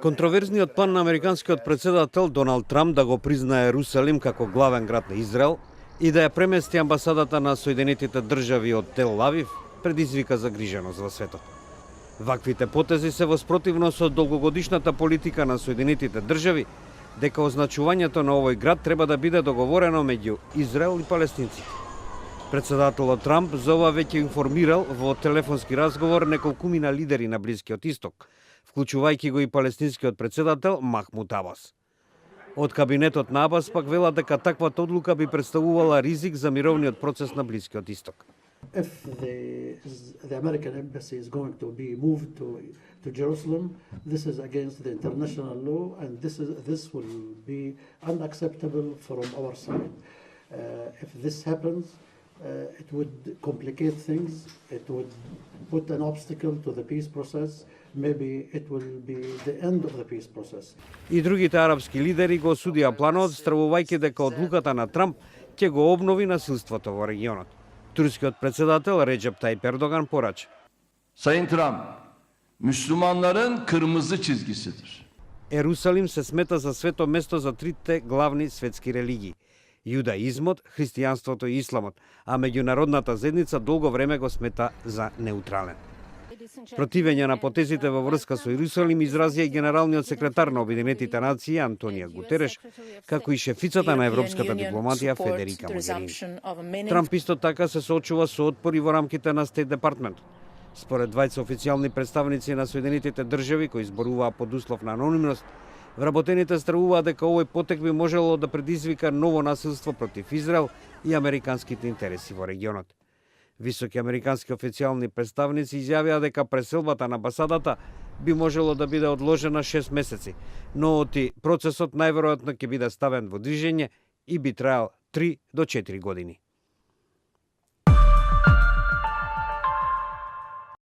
Контроверзниот план на американскиот председател Доналд Трамп да го признае Ерусалим како главен град на Израел и да ја премести амбасадата на Соединетите држави од Тел Авив предизвика загриженост во светот. Ваквите потези се во спротивност со долгогодишната политика на Соединетите држави дека означувањето на овој град треба да биде договорено меѓу Израел и палестинците. Председателот Трамп за ова веќе информирал во телефонски разговор неколкумина лидери на Блискиот Исток, вклучувајќи го и палестинскиот председател Махмуд Абас. Од кабинетот на Абас пак велат дека таквата одлука би представувала ризик за мировниот процес на Блискиот Исток. If the American embassy is going to be moved to Jerusalem, this is against the international law, and this will be unacceptable from our side. If this happens, it would complicate things. It would put an obstacle to the peace process. Maybe it will be the end of the peace process. И другите арапски лидери го осудија планот, стравувајќи дека одлуката на Трамп ќе го обнови насилството во регионот. Турскиот председател Реджеп Тајип Ердоган порача. Sayın Trump, Müslümanların kırmızı çizgisidir. Ерусалим се смета за свето место за трите главни светски религии – јудаизмот, христијанството и исламот, а меѓународната заедница долго време го смета за неутрален. Противење на потезите во врска со Ерусалим изразија и генералниот секретар на Обединетите нации Антонио Гутереш, како и шефицата на европската дипломатија Федерика Могерини. Трамп исто така се соочува со отпори во рамките на Стейт Департмент. Според двајца официјални представници на Соединетите држави кои зборуваа под услов на анонимност, вработените стравуваат дека овој потек би можело да предизвика ново насилство против Израел и американските интереси во регионот. Високи американски официјални представници изјавија дека преселбата на амбасадата би можело да биде одложена 6 месеци, но процесот најверојатно ќе биде ставен во движење и би траел 3 до 4 години.